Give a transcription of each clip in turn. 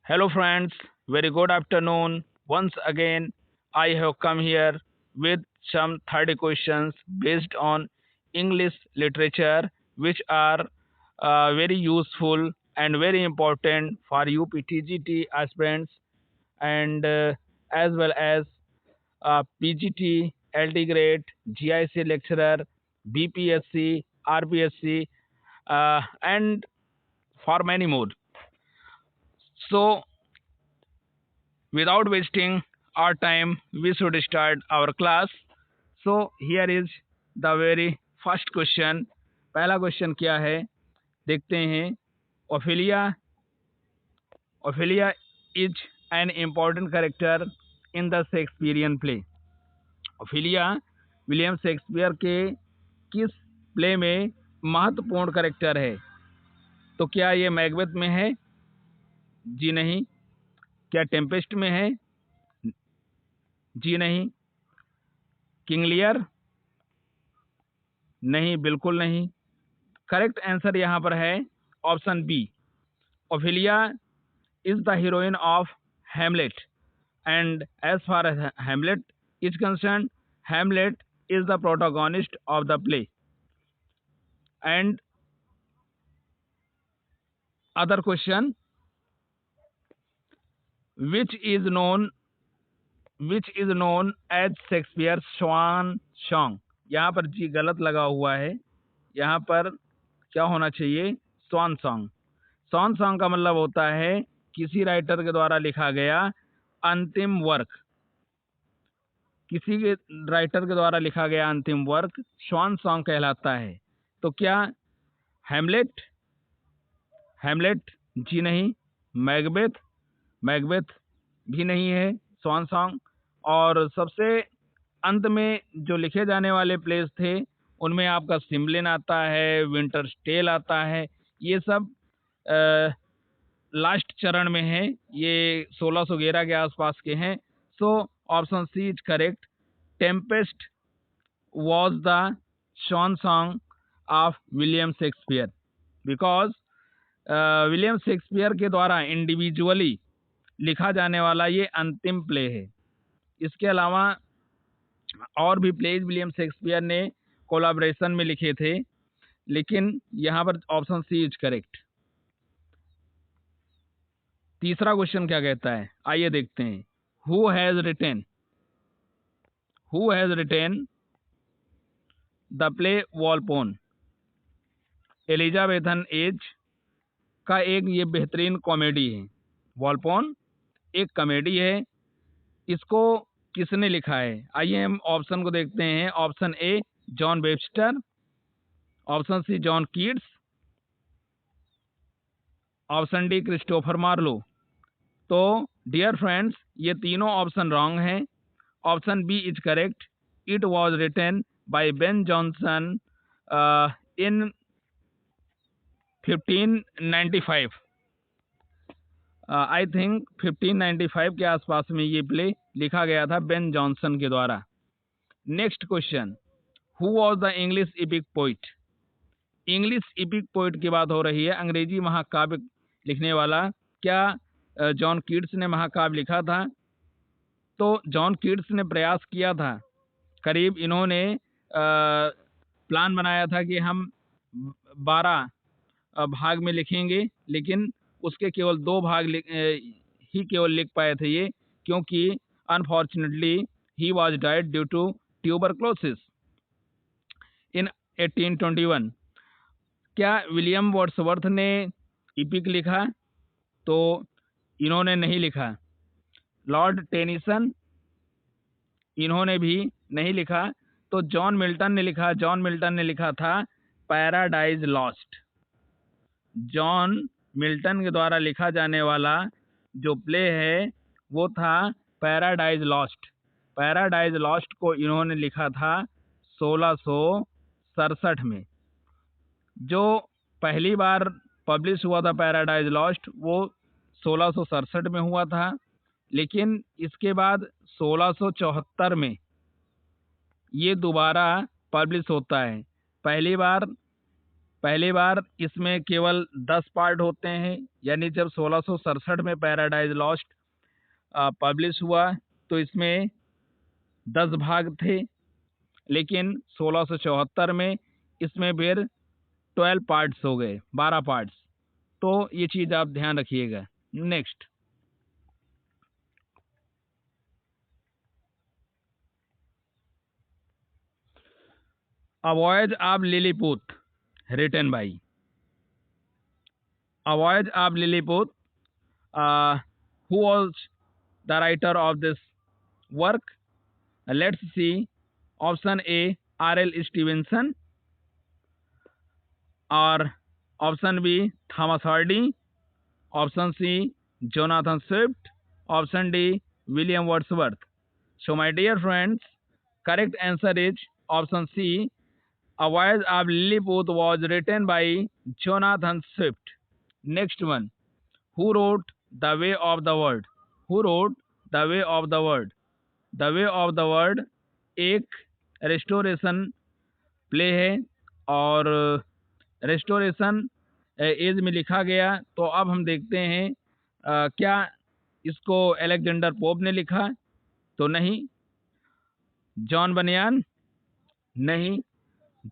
Hello, friends. Very good afternoon. Once again, I have come here with some 30 questions based on English literature, which are very useful and very important for you PTGT aspirants and as well as PGT, LT grade, GIC lecturer, BPSC, RPSC, and for many more. So, without wasting our time, we should start our class. So here is the very first question. पहला question क्या है देखते हैं. Ophelia Ophelia is an important character in the Shakespearean play. Ophelia William Shakespeare के किस play में महत्वपूर्ण character है? तो क्या ये मैकबेथ में है? जी नहीं. क्या टेम्पेस्ट में है? जी नहीं. King Lear? नहीं, बिल्कुल नहीं. करेक्ट आंसर यहाँ पर है option B. Ophelia is the heroine of Hamlet and as far as Hamlet is concern, Hamlet is the protagonist of the play. And other question, which is known as Shakespeare swan song. यहाँ पर जी गलत लगा हुआ है. यहाँ पर क्या होना चाहिए? स्वान सॉन्ग. स्वान सॉन्ग का मतलब होता है किसी राइटर के द्वारा लिखा गया अंतिम वर्क. किसी के राइटर के द्वारा लिखा गया अंतिम वर्क स्वान सॉन्ग कहलाता है. तो क्या हैमलेट? हैमलेट जी नहीं. मैकबेथ भी नहीं है स्वान सॉन्ग. और सबसे अंत में जो लिखे जाने वाले प्लेस थे उनमें आपका सिमलिन आता है, विंटर्स टेल आता है. ये सब लास्ट चरण में है. ये 1611 के आसपास के हैं. So option C is correct. Tempest was the swan song of William Shakespeare because William Shakespeare के द्वारा इंडिविजुअली लिखा जाने वाला ये अंतिम प्ले है. इसके अलावा और भी प्लेज विलियम शेक्सपियर ने कोलाब्रेशन में लिखे थे, लेकिन यहाँ पर ऑप्शन सी इज करेक्ट. तीसरा क्वेश्चन क्या कहता है, आइए देखते हैं. Who has written the play Volpone. Elizabethan age का एक ये बेहतरीन कॉमेडी है. वॉलपोन एक कॉमेडी है. इसको किसने लिखा है? आइए हम ऑप्शन को देखते हैं. Option A John Webster, option C John Keats, option D Christopher Marlowe. तो डियर फ्रेंड्स, ये तीनों ऑप्शन रॉन्ग हैं. Option B is correct. It was written by Ben Jonson in 1595. I think 1595 के आसपास में ये प्ले लिखा गया था बेन जॉनसन के द्वारा. Next question, who was the English EPIC poet. English EPIC poet की बात हो रही है. अंग्रेजी महाकाव्य लिखने वाला. क्या जॉन कीट्स ने महाकाव्य लिखा था? तो जॉन कीट्स ने प्रयास किया था. करीब इन्होंने प्लान बनाया था कि हम 12 भाग में लिखेंगे, लेकिन उसके केवल 2 भाग ही केवल लिख पाए थे ये, क्योंकि unfortunately he was died due to tuberculosis in 1821. क्या विलियम वर्ड्सवर्थ ने इपिक लिखा? तो इन्होंने नहीं लिखा. लॉर्ड टेनिसन, इन्होंने भी नहीं लिखा. तो जॉन मिल्टन ने लिखा. जॉन मिल्टन ने लिखा था पैराडाइज लॉस्ट. जॉन मिल्टन के द्वारा लिखा जाने वाला जो प्ले है वो था पैराडाइज लॉस्ट. पैराडाइज लॉस्ट को इन्होंने लिखा था 1667 में. जो पहली बार पब्लिश हुआ था पैराडाइज लॉस्ट वो 1667 में हुआ था, लेकिन इसके बाद 1674 में ये दोबारा पब्लिश होता है. पहली बार पहली बार इसमें केवल 10 पार्ट होते हैं, यानी जब 1667 में पैराडाइज लॉस्ट पब्लिश हुआ तो इसमें 10 भाग थे, लेकिन 1674 में इसमें फिर 12 पार्ट्स हो गए, 12 पार्ट्स। तो ये चीज़ आप ध्यान रखिएगा। Next, A Voyage of Lilliput, written by A Voyage of Lilliput. Who was the writer of this work? Let's see. Option A, R.L. Stevenson, or option B, Thomas Hardy, option C, Jonathan Swift, option D, William Wordsworth. So my dear friends, correct answer is option C. A Voyage of Lilliput was written by Jonathan Swift. Next one, who wrote The Way of the World? Who wrote The Way of the World? The Way of the World एक restoration play है और restoration age में लिखा गया। तो अब हम देखते हैं क्या इसको अलेक्जेंडर पोप ने लिखा? तो नहीं। जॉन बनियान? नहीं।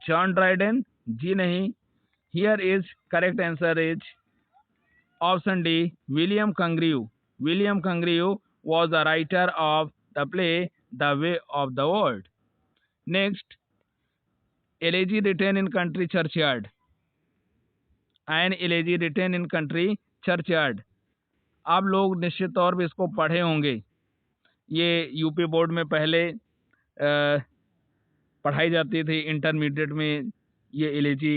John Dryden? जी नहीं। Here is correct answer is option D, William Congreve. William Congreve was the writer of the play The Way of the World. Next, elegy written in country churchyard. An elegy written in country churchyard. आप लोग निश्चित तौर पे इसको पढ़े होंगे। ये UP board में पहले पढ़ाई जाती थी, इंटरमीडिएट में ये एलेजी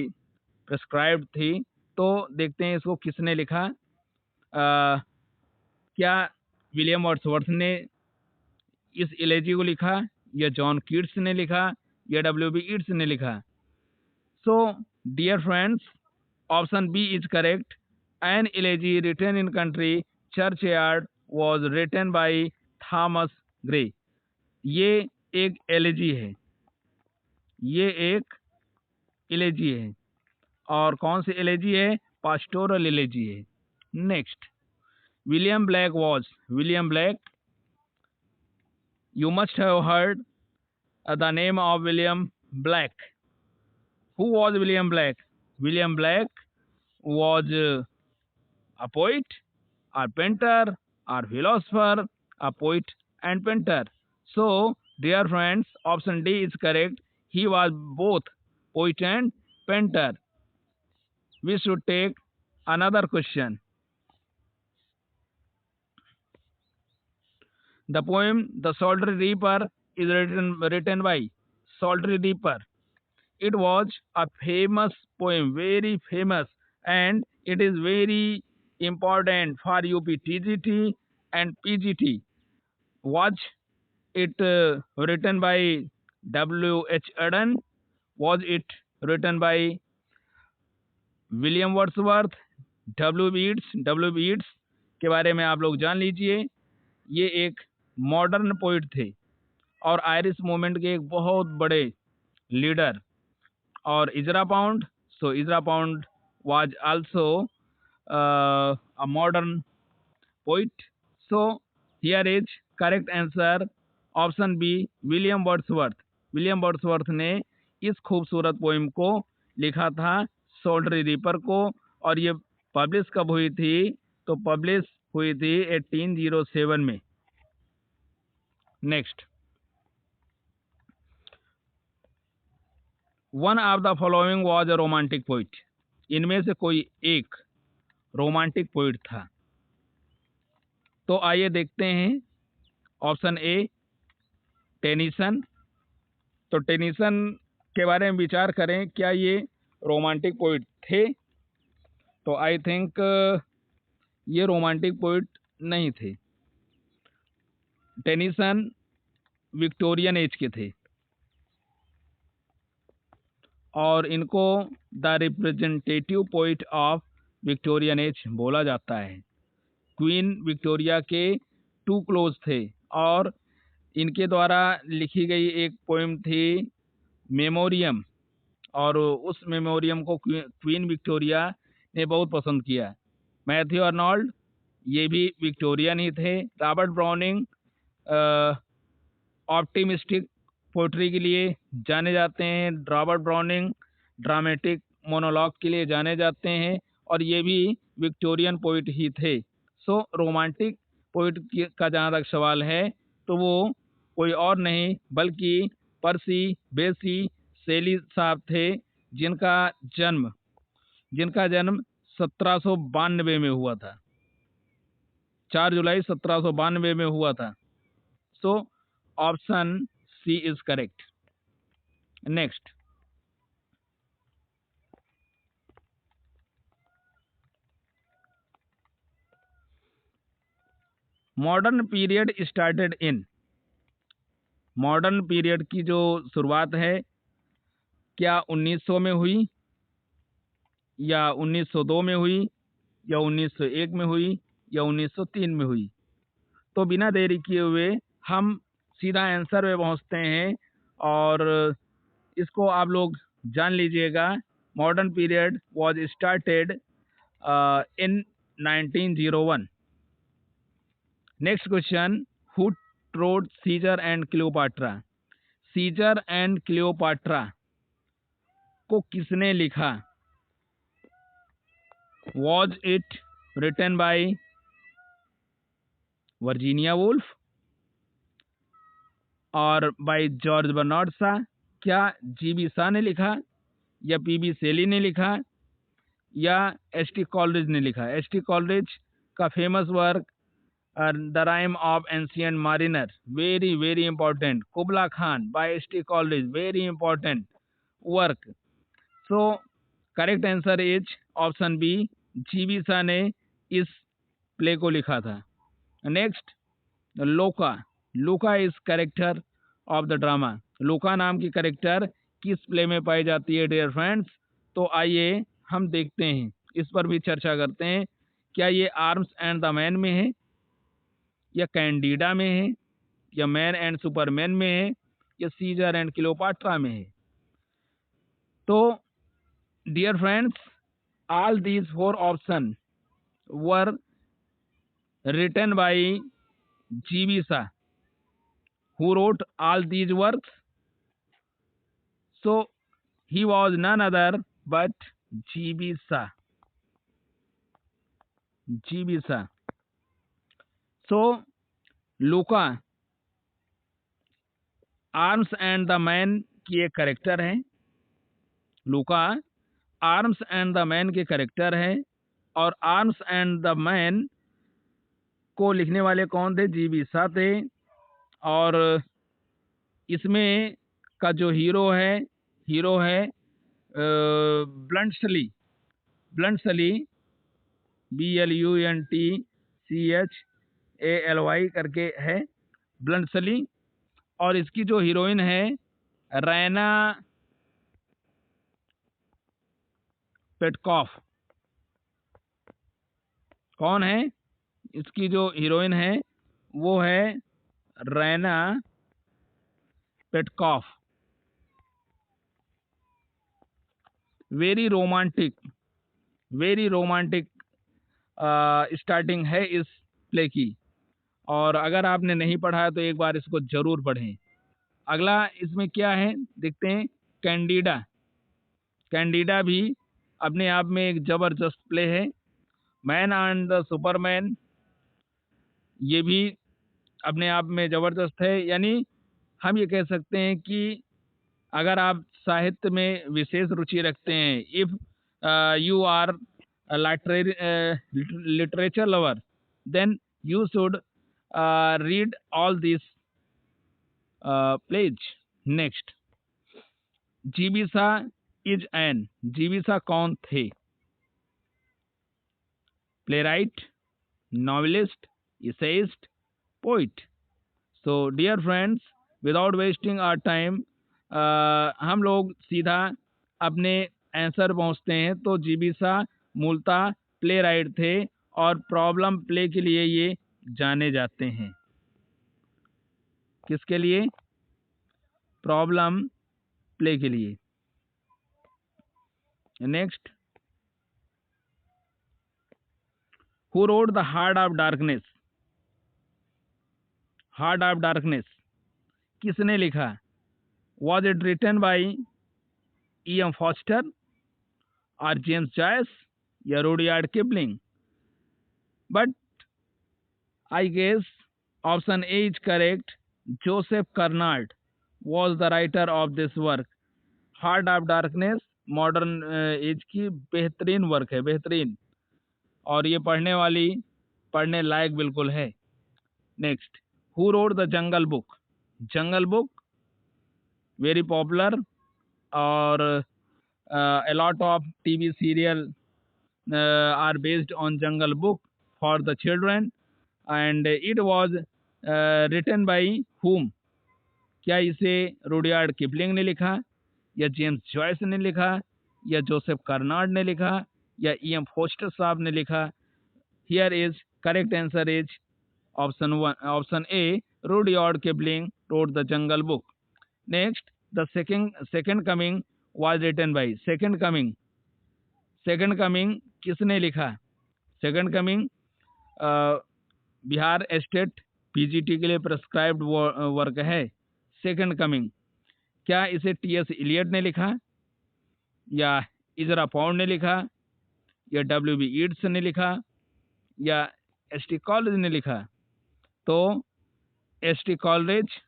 प्रिस्क्राइब्ड थी। तो देखते हैं इसको किसने लिखा। क्या विलियम वर्ड्सवर्थ ने इस एलेजी को लिखा, या जॉन कीट्स ने लिखा, या W.B. ईट्स ने लिखा? So dear friends, option B is correct. An elegy written in country churchyard was written by Thomas Gray. ये एक एलेजी है, ये एक एलेजी है। और कौन सी एलेजी है? पास्टोरल एलेजी है। Next, William black was. William black, you must have heard the name of William Black. Who was William Black? William Black was a poet, a painter, a philosopher, a poet and painter. So, dear friends, option D is correct. He was both poet and painter. We should take another question. The poem The Solitary Reaper is written by Solitary Reaper. It was a famous poem, very famous, and it is very important for UPTGT and PGT. Was it written by W.H. Auden? Was it written by William Wordsworth? W.B. Yeats के बारे में आप लोग जान लीजिए। ये एक modern poet थे और आयरिश मूवमेंट के एक बहुत बड़े लीडर। और Ezra Pound, so Ezra Pound was also a modern poet. So here is correct answer option B, William Wordsworth. William Wordsworth ने इस खूबसूरत पोइम को लिखा था, सोल्टरी रीपर को। और ये पब्लिश कब हुई थी? तो पब्लिश हुई थी 1807 में। Next, one of the following was a romantic poet. इनमें से कोई एक रोमांटिक पोइट था। तो आइए देखते हैं। ऑप्शन ए, टेनिसन। तो टेनिसन के बारे में विचार करें, क्या ये रोमांटिक पोइट थे? तो आई थिंक ये रोमांटिक पोइट नहीं थे। टेनिसन विक्टोरियन एज के थे और इनको the representative poet of Victorian age बोला जाता है। क्वीन विक्टोरिया के टू क्लोज थे और इनके द्वारा लिखी गई एक पोइम थी मेमोरियम, और उस मेमोरियम को क्वीन विक्टोरिया ने बहुत पसंद किया। मैथ्यू अर्नोल्ड ये भी विक्टोरियन ही थे। रॉबर्ट ब्राउनिंग ऑप्टिमिस्टिक पोइट्री के लिए जाने जाते हैं। रॉबर्ट ब्राउनिंग ड्रामेटिक मोनोलॉग के लिए जाने जाते हैं और ये भी विक्टोरियन पोइट ही थे। सो रोमांटिक पोइट का जहाँ तक सवाल है तो वो कोई और नहीं बल्कि पर्सी बेसी शेली साहब थे, जिनका जन्म 1792 में हुआ था। 4 जुलाई 1792 में हुआ था। So option C is correct. Next, modern period started in. Modern period की जो शुरुआत है क्या 1900 में हुई या 1902 में हुई या 1901 में हुई या 1903 में हुई? तो बिना देरी किए हुए हम सीधा आंसर पे पहुंचते हैं और इसको आप लोग जान लीजिएगा। Modern period was started in 1901। Next question, who wrote Caesar and Cleopatra? Caesar and Cleopatra को किसने लिखा? Was it written by Virginia Woolf और बाय जॉर्ज बर्नार्ड शॉ? क्या जीबी शाह ने लिखा या पीबी शेली ने लिखा या एसटी कॉलरिज ने लिखा? एसटी कॉलरिज का famous work the rime of ancient mariner, very very important. Kubla Khan by ST Coleridge, very important work. So correct answer is option B, GB Shaw ने इस play को लिखा था। Next, Loka. Loka is character of the drama. Loka नाम की character किस play में पाई जाती है डियर फ्रेंड्स? तो आइए हम देखते हैं, इस पर भी चर्चा करते हैं। क्या ये आर्म्स एंड द मैन में है या कैंडिडा में है या मैन एंड सुपरमैन में है या सीजर एंड क्लियोपाट्रा में है? तो dear friends, all these 4 options were written by G.B. Shah, who wrote all these works. So he was none other but G.B. Shah. G.B. Shah. So Luka arms and the man की एक character है। लूका arms and the man के character है और arms and the man को लिखने वाले कौन थे? जीबी शाह थे। और इसमें का जो हीरो है ब्लंटसली। ब्लंटसली BLUNTCHALY करके है, ब्लंटसली। और इसकी जो हीरोइन है रैना पेटकॉफ। कौन है? इसकी जो हीरोइन है वो है Raina Petkoff. Very romantic starting है इस प्ले की, और अगर आपने नहीं पढ़ा है तो एक बार इसको जरूर पढ़ें। अगला इसमें क्या है देखते हैं, कैंडिडा। कैंडिडा भी अपने आप में एक जबरदस्त प्ले है। मैन एंड द सुपरमैन ये भी अपने आप में जबरदस्त है। यानी हम ये कह सकते हैं कि अगर आप साहित्य में विशेष रुचि रखते हैं, if you are literature lover, then you should read all these plays. Next, GB Shaw is an. GB Shaw कौन थे? Playwright, novelist, essayist, poet. So dear friends, without wasting our time हम लोग सीधा अपने आंसर पहुंचते हैं। तो GB Shah मूलतः प्लेराइट थे और प्रॉब्लम प्ले के लिए ये जाने जाते हैं। किसके लिए? प्रॉब्लम प्ले के लिए। Next, who wrote the Heart of Darkness? Heart of Darkness किसने लिखा? Was it written by E M Forster और जेम्स जॉयस या Rudyard Kipling? But I guess option A is correct. Joseph Conrad was the writer of this work. Heart of Darkness modern age की बेहतरीन work है, बेहतरीन, और ये पढ़ने लायक बिल्कुल है. Next, who wrote the jungle book? Jungle book very popular, और a lot of TV serial are based on Jungle Book for the children, and it was written by whom? क्या इसे रुडयार्ड किपलिंग ने लिखा, या James Joyce ने लिखा, या Joseph Karnad ने लिखा, या ई एम फोस्टर साहब ने लिखा? Here is correct answer is option A, Rudyard Kipling wrote the Jungle Book. Next, the second coming was written by second coming किसने लिखा? Second coming Bihar state PGT के लिए प्रेस्क्राइब्ड वर्क है. Second coming, क्या इसे टी.एस. इलियट ने लिखा, या इजरा पाउंड ने लिखा, या डब्ल्यू.बी. ईट्स ने लिखा, या एस.टी. कॉलेज ने लिखा? तो एस.टी. कॉलेज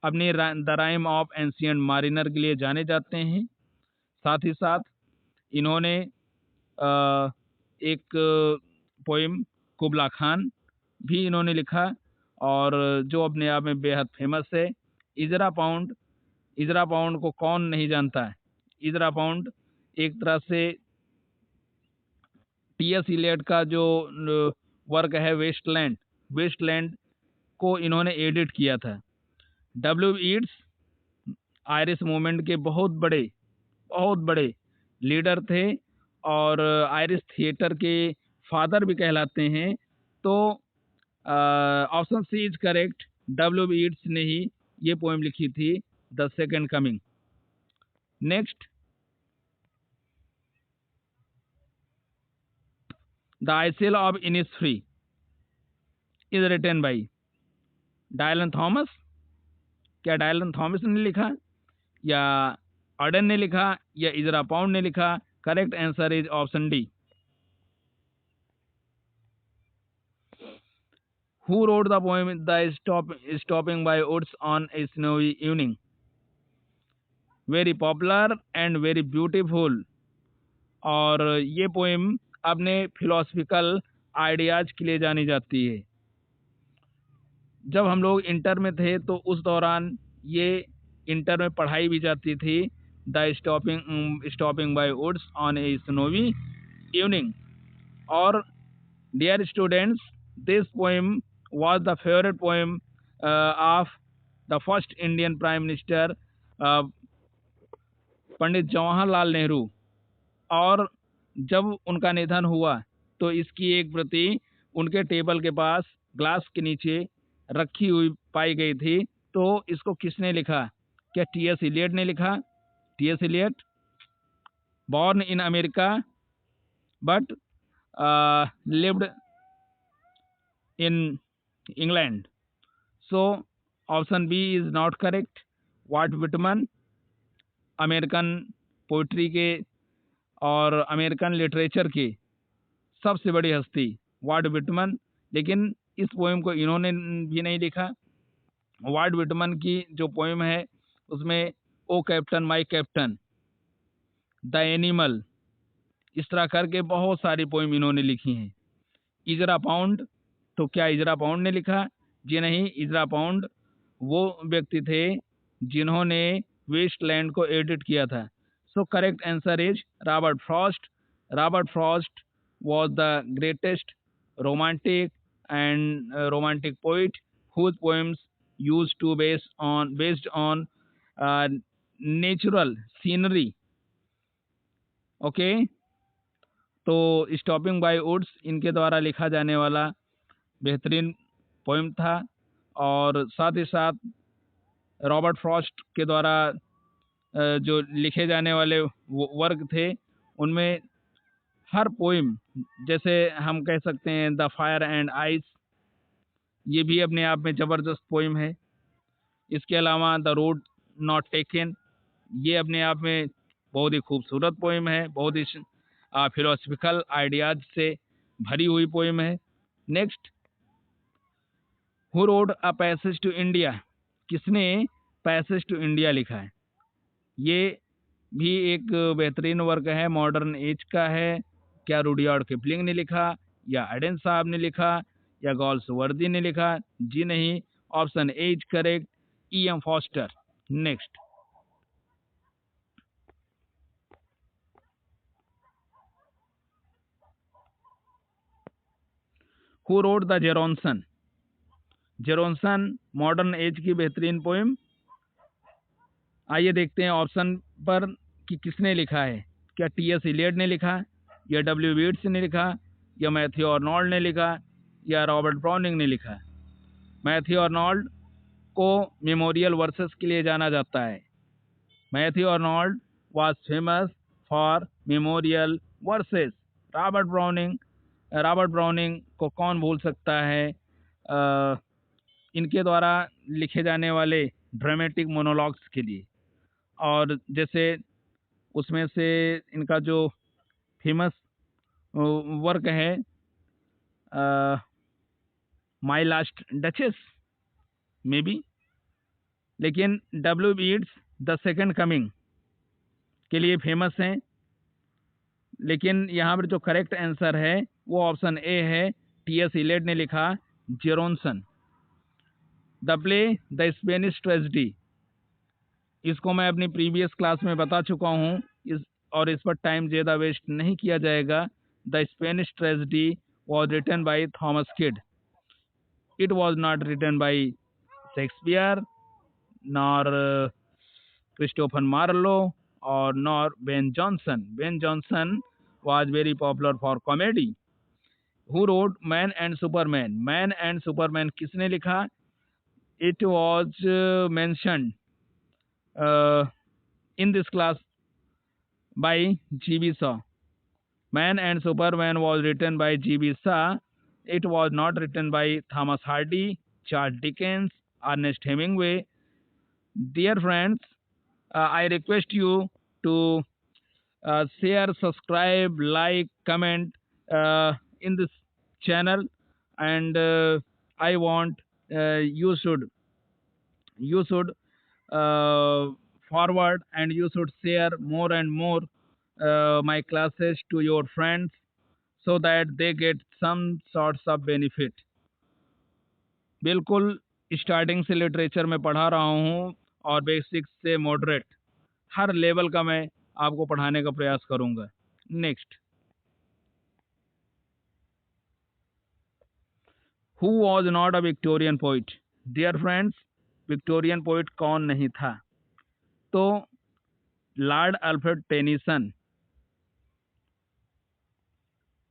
अपनी द राइम ऑफ एंशिएंट मारिनर के लिए जाने जाते हैं. साथ ही साथ इन्होंने एक पोइम कुबला खान भी इन्होंने लिखा, और जो अपने आप में बेहद फेमस है. इजरा पाउंड को कौन नहीं जानता है? इजरा पाउंड एक तरह से टी.एस. इलियट का जो वर्क है वेस्टलैंड को इन्होंने एडिट किया था. डब्ल्यू. ईट्स आयरिश मूवमेंट के बहुत बड़े लीडर थे, और आयरिश थिएटर के फादर भी कहलाते हैं. तो option C is correct. W. Yeats ने ही ये पोएम लिखी थी, the second coming. Next, the isle of Innisfree is written by Dylan Thomas. क्या डायलन थॉमस ने लिखा, या ऑर्डन ने लिखा, या इजरा पाउंड ने लिखा? Correct answer is option D. Who wrote the poem The Stopping by Woods on a Snowy Evening? Very popular and very beautiful. और ये पोएम अपने फिलोसफिकल आइडियाज के लिए जानी जाती है. जब हम लोग इंटर में थे तो उस दौरान ये इंटर में पढ़ाई भी जाती थी. The stopping by woods on a snowy evening. और dear students, this poem was the favorite poem of the first Indian Prime Minister Pandit Jawaharlal Nehru. और जब उनका निधन हुआ तो इसकी एक प्रति उनके टेबल के पास ग्लास के नीचे रखी हुई पाई गई थी. तो इसको किसने लिखा? क्या टी.एस. इलियट ने लिखा? T S. Eliot born in America but lived in England. So option B is not correct. Walt Whitman American poetry के और अमेरिकन लिटरेचर की सबसे बड़ी हस्ती वाल्ट विटमन. लेकिन इस पोएम को इन्होंने भी नहीं लिखा. वाल्ट विटमन की जो पोएम है उसमें O captain my captain, the animal, इस तरह करके बहुत सारी पोएम इन्होंने लिखी हैं. इजरा पाउंड, तो क्या इजरा पाउंड ने लिखा? जी नहीं. इजरा पाउंड वो व्यक्ति थे जिन्होंने वेस्टलैंड को एडिट किया था. सो correct answer is Robert Frost. Robert Frost was the greatest romantic poet whose poems used to based on natural scenery. Okay, तो स्टॉपिंग बाय वुड्स इनके द्वारा लिखा जाने वाला बेहतरीन पोएम था. और साथ ही साथ रॉबर्ट फ्रॉस्ट के द्वारा जो लिखे जाने वाले वर्क थे उनमें हर पोइम, जैसे हम कह सकते हैं द फायर एंड आइस, ये भी अपने आप में ज़बरदस्त पोइम है। इसके अलावा द रोड नॉट टेकन, ये अपने आप में बहुत ही खूबसूरत पोइम है, बहुत ही फिलोसफिकल आइडियाज से भरी हुई पोइम है। Next, who wrote a passage to India, किसने पैसेज टू इंडिया लिखा है? ये भी एक बेहतरीन वर्क है, मॉडर्न एज का है। क्या रुडयार्ड किपलिंग ने लिखा, या एडन साहब ने लिखा, या गॉल्सवर्दी ने लिखा? जी नहीं, option A is correct, E.M. Forster. Next, who wrote the Gerontion, Gerontion modern age की बेहतरीन पोइम। आइए देखते हैं ऑप्शन पर कि किसने लिखा है। क्या T.S. इलियट ने लिखा, या W. वीट्स ने लिखा, या मैथ्यू आर्नोल्ड ने लिखा, या रॉबर्ट ब्राउनिंग ने लिखा? मैथ्यू आर्नोल्ड को मेमोरियल वर्सेस के लिए जाना जाता है। Matthew Arnold was famous for memorial versus. Robert browning को कौन भूल सकता है, इनके द्वारा लिखे जाने वाले ड्रामेटिक मोनोलॉग्स के लिए। और जैसे उसमें से इनका जो फेमस वर्क है my last duchess may be, लेकिन W. Weeds the second coming के लिए फेमस हैं। लेकिन यहाँ पर जो करेक्ट आंसर है वो ऑप्शन ए है, T.S. इलियट ने लिखा Gerontion. The play the Spanish tragedy, इसको मैं अपनी प्रीवियस क्लास में बता चुका हूँ, इस पर टाइम ज़्यादा वेस्ट नहीं किया जाएगा। The Spanish tragedy was written by Thomas Kyd. It was not written by Shakespeare, nor Christopher Marlowe, और nor Ben Jonson. Ben Jonson was very popular for comedy. Who wrote Man and Superman? Man and Superman किसने लिखा? It was mentioned in this class by G.B. Shaw. Man and Superman was written by G.B. Shaw. It was not written by Thomas Hardy, Charles Dickens, Ernest Hemingway. Dear friends, I request you to share, subscribe, like, comment in this channel, and I want you should forward, and you should share more and more my classes to your friends, so that they get some sorts of benefit. बिल्कुल starting से literature में पढ़ा रहा हूँ, और basic से moderate हर level का मैं आपको पढ़ाने का प्रयास करूंगा। Next, who was not a Victorian poet? Dear friends, Victorian poet कौन नहीं था? तो लॉर्ड अल्फ्रेड टेनिसन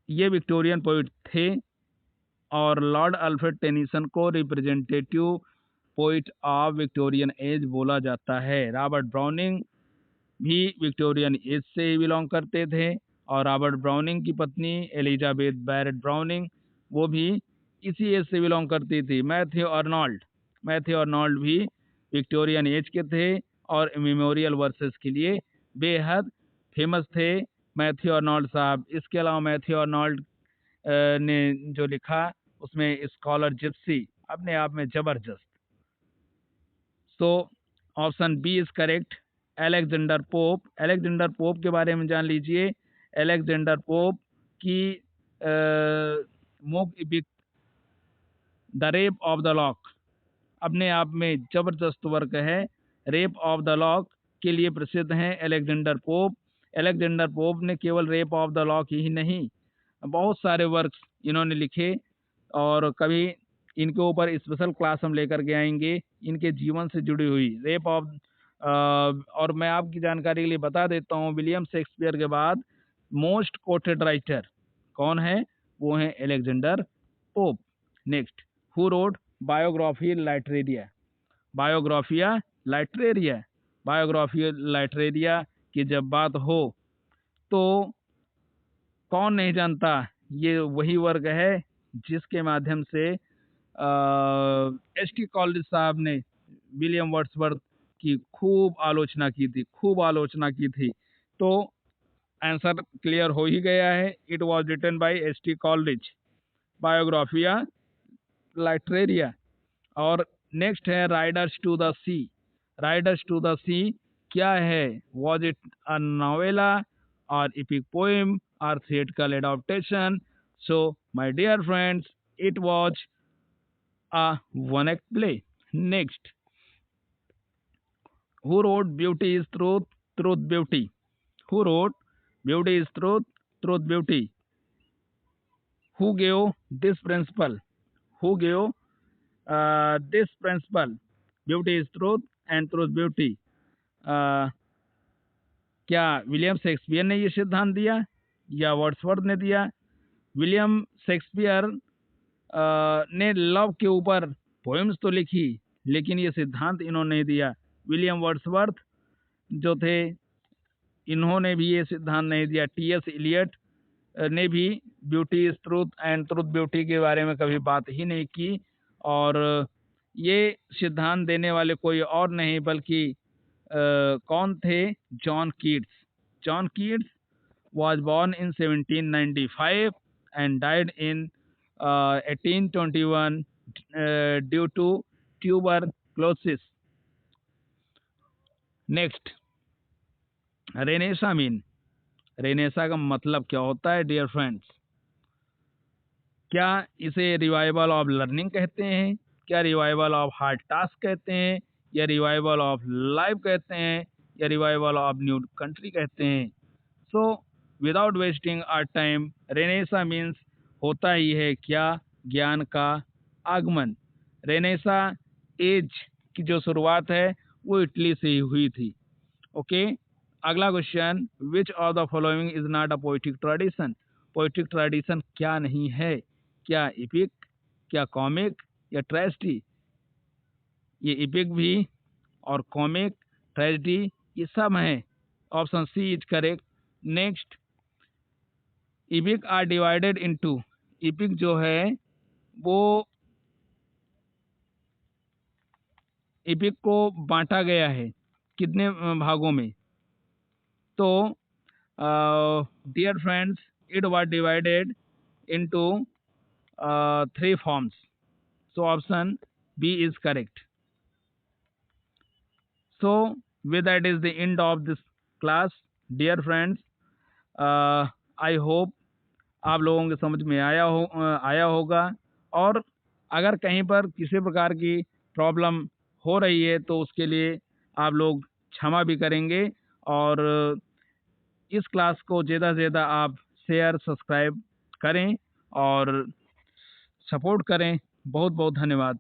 ये विक्टोरियन पोइट थे, और लॉर्ड अल्फ्रेड टेनिसन को representative poet of Victorian age बोला जाता है। रॉबर्ट ब्राउनिंग भी विक्टोरियन एज से बिलोंग करते थे, और रॉबर्ट ब्राउनिंग की पत्नी एलिजाबेथ बैरेट ब्राउनिंग वो भी इसी एज से बिलोंग करती थी। मैथ्यू आर्नोल्ड भी विक्टोरियन एज के थे, और मेमोरियल वर्सेस के लिए बेहद फेमस थे मैथ्यू आर्नोल्ड साहब। इसके अलावा मैथ्यू आर्नोल्ड ने जो लिखा उसमें स्कॉलर जिप्सी अपने आप में जबरदस्त। So option B is correct, Alexander Pope के बारे में जान लीजिए। अलेक्जेंडर पोप की mock epic the Rape of the Lock अपने आप में जबरदस्त वर्क है। रेप ऑफ द लॉक के लिए प्रसिद्ध हैं अलेक्जेंडर पोप ने केवल रेप ऑफ द लॉक ही नहीं, बहुत सारे वर्क्स इन्होंने लिखे, और कभी इनके ऊपर स्पेशल क्लास हम लेकर के आएंगे इनके जीवन से जुड़ी हुई रेप ऑफ। और मैं आपकी जानकारी के लिए बता देता हूँ, विलियम शेक्सपियर के बाद मोस्ट कोटेड राइटर कौन है? वो हैं Alexander Pope. Next, who wrote Biographia Literaria की जब बात हो तो कौन नहीं जानता, ये वही वर्ग है जिसके माध्यम से एस टी कॉलेज साहब ने विलियम वर्ड्सवर्थ की खूब आलोचना की थी, खूब आलोचना की थी। तो आंसर क्लियर हो ही गया है। It was written by S T Coleridge, Biographia Literaria. और नेक्स्ट है riders to the sea. Riders to the sea क्या है? वॉज इट अ नोवेला और epic poem or theatrical adaptation? So my dear friends, it was a one act play. Next, who wrote Beauty is Truth, Truth Beauty? Who wrote Beauty is Truth, Truth Beauty? Who gave this principle? Who gave this principle? Beauty is Truth and Truth Beauty. Uh, क्या William Shakespeare ने ये सिद्धांत दिया या Wordsworth ने दिया? William Shakespeare ने love के ऊपर पोएम्स तो लिखी, लेकिन ये सिद्धांत इन्होंने नहीं दिया। विलियम वर्ड्सवर्थ जो थे, इन्होंने भी ये सिद्धांत नहीं दिया। टी.एस. इलियट ने भी beauty is truth and truth beauty के बारे में कभी बात ही नहीं की। और ये सिद्धांत देने वाले कोई और नहीं बल्कि कौन थे? John Keats. John Keats was born in 1795 and died in 1821 due to tuberculosis. Next, Renaissance mean. Renaissance का मतलब क्या होता है डियर फ्रेंड्स? क्या इसे रिवाइवल ऑफ लर्निंग कहते हैं? क्या रिवाइवल ऑफ हार्ड टास्क कहते हैं? या रिवाइवल ऑफ लाइफ कहते हैं? या रिवाइवल ऑफ न्यू कंट्री कहते हैं? So without wasting our time, Renaissance means होता ही है क्या? ज्ञान का आगमन। रेनेसा एज की जो शुरुआत है वो इटली से ही हुई थी। ओके, अगला question, which of the following is not a poetic tradition? Poetic tradition क्या नहीं है? क्या इपिक, क्या कॉमिक, या ट्रेजेडी? ये इपिक भी और कॉमिक, ट्रेजेडी ये सब हैं। Option C is correct. Next, epic are divided into. Epic जो है वो, इपिक को बांटा गया है कितने भागों में? तो dear friends, it was divided into 3 forms. So option B is correct. So with that is the end of this class, dear friends. I hope आप लोगों के समझ में आया होगा। और अगर कहीं पर किसी प्रकार की प्रॉब्लम हो रही है तो उसके लिए आप लोग क्षमा भी करेंगे। और इस क्लास को ज़्यादा से ज़्यादा आप शेयर सब्सक्राइब करें और सपोर्ट करें। बहुत बहुत धन्यवाद।